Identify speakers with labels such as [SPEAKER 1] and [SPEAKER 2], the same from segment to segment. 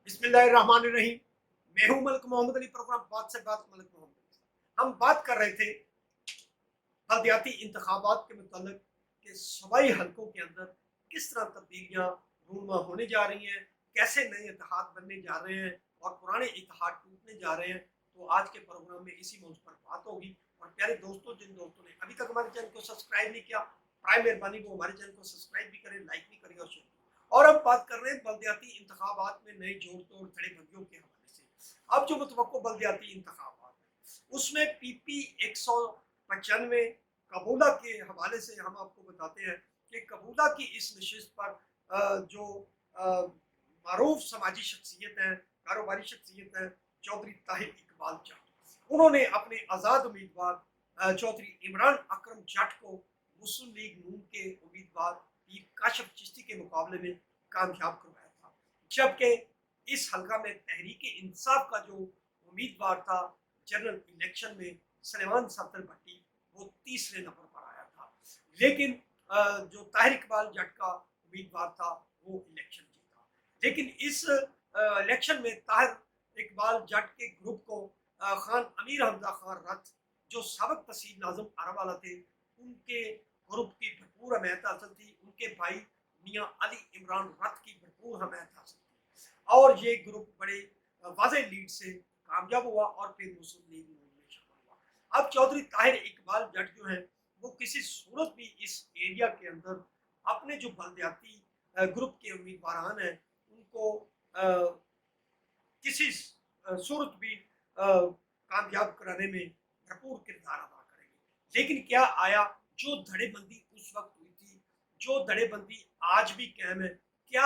[SPEAKER 1] बिस्मिल्लाहिर्रहमानिर्रहीम। मैं हूं मलिक मोहम्मद अली, प्रोग्राम बात से बात मलिक मोहम्मद। हम बात कर रहे थे बलदियाती इंतखाबात के मुतालिक कि सूबाई हलकों के अंदर किस तरह तब्दीलियाँ रूनुमा होने जा रही हैं, कैसे नए इतिहाद बनने जा रहे हैं और पुराने इतिहाद टूटने जा रहे हैं। तो आज के प्रोग्राम में इसी मौजूद पर बात होगी। और प्यारे दोस्तों, जिन दोस्तों ने अभी तक हमारे चैनल को सब्सक्राइब नहीं किया, प्राय मेहरबानी वो हमारे चैनल को सब्सक्राइब भी करें, लाइक भी करें और शेयर करें। और अब बात कर रहे हैं बलदियाती इंतखाबात में नए जोड़ तोड़ धड़ेबंदियों के हवाले से। अब जो मुतवक्को बलदियाती इंतखाबात है उसमें पीपी 195 कबूला के हवाले से हम आपको बताते हैं कि कबूला की इस नशिस्त पर जो मारूफ समाजी शख्सियत हैं, कारोबारी शख्सियत हैं, चौधरी ताहिर इकबाल जट, उन्होंने अपने आज़ाद उम्मीदवार चौधरी इमरान अकरम जट को मुस्लिम लीग नून के उम्मीदवार पीर काशिफ चिश्ती के मुकाबले में कामयाब करवाया था। जबकि इस हल्का में तहरीक इंसाफ का जो उम्मीदवार था जनरल इलेक्शन में सलेमान सफदर भट्टी, वो तीसरे नंबर पर आया था। लेकिन जो ताहिर इकबाल जट का उम्मीदवार था वो इलेक्शन जीता। लेकिन इस इलेक्शन में ताहिर इकबाल जट के ग्रुप को खान अमीर हमजा खान रथ, जो सबक तहसील नाज़िम अरवाला थे, उनके ग्रुप की भरपूर हमायत हासिल थी। उनके भाई मियाँ अली इमरान रथ की भरपूर हमायत हासिल थी और ये ग्रुप बड़े वाज़ेह लीड से कामयाब हुआ और फिर मुस्लिम लीग नून में शामिल हुआ। अब चौधरी ताहिर इकबाल जट जो हैं वो किसी सूरत भी इस एरिया के अंदर अपने जो बलदियाती ग्रुप के उम्मीदवार हैं उनको किसी सूरत भी कामयाब कराने में भरपूर किरदार अदा करेंगे। लेकिन क्या आया जो धड़ेबंदी उस वक्त हुई थी, जो धड़ेबंदी आज भी कायम है, क्या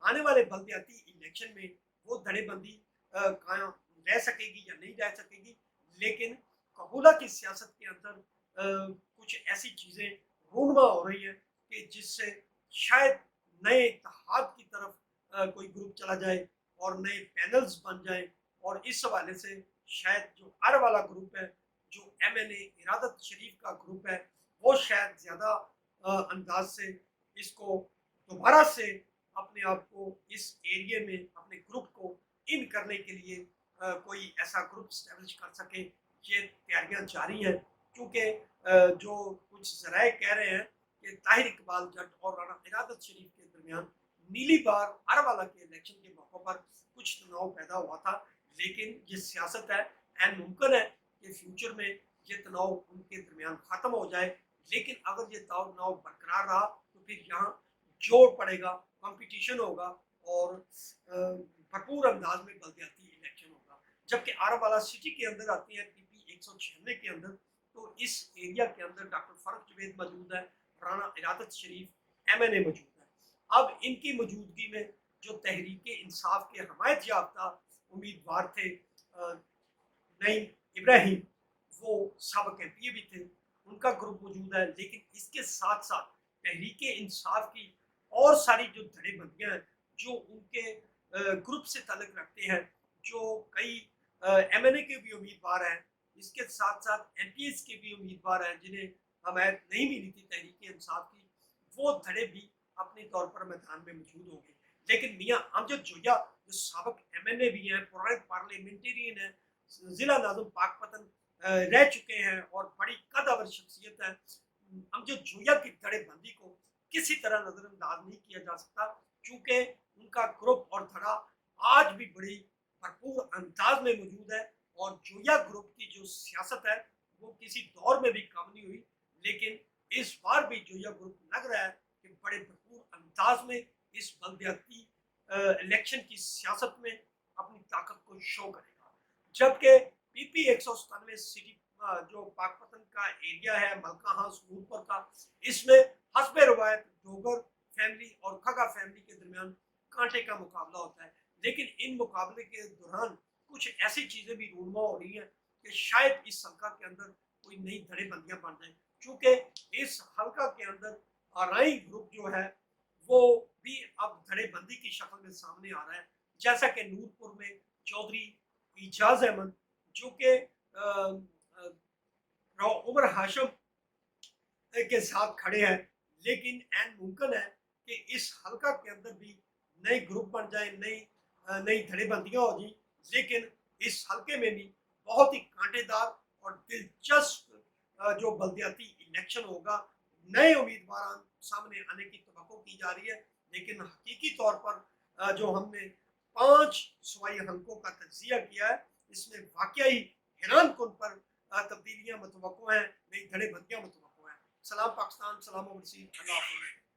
[SPEAKER 1] आने वाले बलदियाती इलेक्शन में वो धड़ेबंदी कायम रह सकेगी या नहीं रह सकेगी? लेकिन कबूला की सियासत के अंदर कुछ ऐसी चीज़ें रूनमा हो रही हैं कि जिससे शायद नए इत्तेहाद की तरफ कोई ग्रुप चला जाए और नए पैनल्स बन जाए। और इस हवाले से शायद जो अर वाला ग्रुप है, जो एमएनए इरादत शरीफ का ग्रुप है, वो शायद ज़्यादा अंदाज से इसको दोबारा से अपने आप को इस एरिया में अपने ग्रुप को इन करने के लिए कोई ऐसा ग्रुप स्टैब्लिश कर सके। ये तैयारियां जारी हैं क्योंकि जो कुछ जराए कह रहे हैं कि ताहिर इकबाल जट और राना इरादत शरीफ के दरमियान नीली बार अरवाला के इलेक्शन के मौके पर कुछ तनाव पैदा हुआ था। लेकिन ये सियासत है, एंड मुमकिन है कि फ्यूचर में ये तनाव उनके दरमियान ख़त्म हो जाए। लेकिन अगर ये तनाव बरकरार रहा तो फिर यहाँ जोर पड़ेगा, कंपटीशन होगा और भरपूर अंदाज में बलदियाती इलेक्शन होगा। जबकि आरावाला सिटी के अंदर आती है पीपी 196 के अंदर, तो इस एरिया के अंदर डॉक्टर फरक जवेद मौजूद है, राना इरादत शरीफ एमएनए मौजूद है। अब इनकी मौजूदगी में जो तहरीक इंसाफ के हमायत याफ्ता उम्मीदवार थे नईम इब्राहिम, वो सबक एमपीए भी थे, उनका ग्रुप मौजूद है। लेकिन इसके साथ साथ तहरीक इंसाफ की और सारी जो धड़ेबंदियाँ हैं जो उनके ग्रुप से ताल्लुक़ रखते हैं, जो कई एमएनए के भी उम्मीदवार हैं, इसके साथ साथ एमपीएस के भी उम्मीदवार हैं जिन्हें हमायत नहीं मिली थी तहरीक इंसाफ की, वो धड़े भी अपने तौर पर मैदान में मौजूद होंगे। लेकिन मियाँ अमजद जोया जो सबक एमएनए भी हैं, पुराने पार्लियामेंटेरियन हैं, जिला नाज़िम पाकपतन रह चुके हैं और बड़ी कदवर शख्सियत है, अमजद जोया की धड़ेबंदी को किसी तरह नजरअंदाज नहीं किया जा सकता क्योंकि उनका ग्रुप और धड़ा आज भी बड़ी भरपूर अंदाज में मौजूद है। और जोया ग्रुप की जो सियासत है वो किसी दौर में भी कम नहीं हुई। लेकिन इस बार भी जोया ग्रुप लग रहा है कि बड़े भरपूर अंदाज में इस बलदियाती इलेक्शन की सियासत में अपनी ताकत को शो करेगा। जबकि पीपी 197 सिटी जो पाकपतन का एरिया है, मलका हाउस नूरपुर का, इसमें हस्बे रवायत डोगर फैमिली और खगा फैमिली के दरमियान कांटे का मुकाबला होता है। लेकिन इन मुकाबले के दौरान कुछ ऐसी चीज़ें भी रूनमा हो रही हैं कि शायद इस हल्का के अंदर कोई नई धड़ेबंदियां बन जाए, क्योंकि इस हल्का के अंदर आरआई ग्रुप जो है वो भी अब धड़ेबंदी की शक्ल में सामने आ रहा है। जैसा कि नूरपुर में चौधरी इजाज अहमद जो कि उमर हाशम के साथ खड़े हैं, लेकिन एन मुमकिन है कि इस हल्का के अंदर भी नए ग्रुप बन जाए, नई नई धड़ेबंदियां होगी, लेकिन इस हल्के में भी बहुत ही कांटेदार और दिलचस्प जो बल्दियाती इलेक्शन होगा, नए उम्मीदवार सामने आने की तवक्को की जा रही है। लेकिन हकीकी तौर पर जो हमने 5 सूबाई हलकों का तज्जिया किया है, इसमें वाकई हैरान कुन पर तब्दीलियां मतवक्को हैं, नई धड़ेबंदियां मतवक्को हैं। सलाम पाकिस्तान, सलाम ओवरसीज, अल्लाह हाफ़िज़।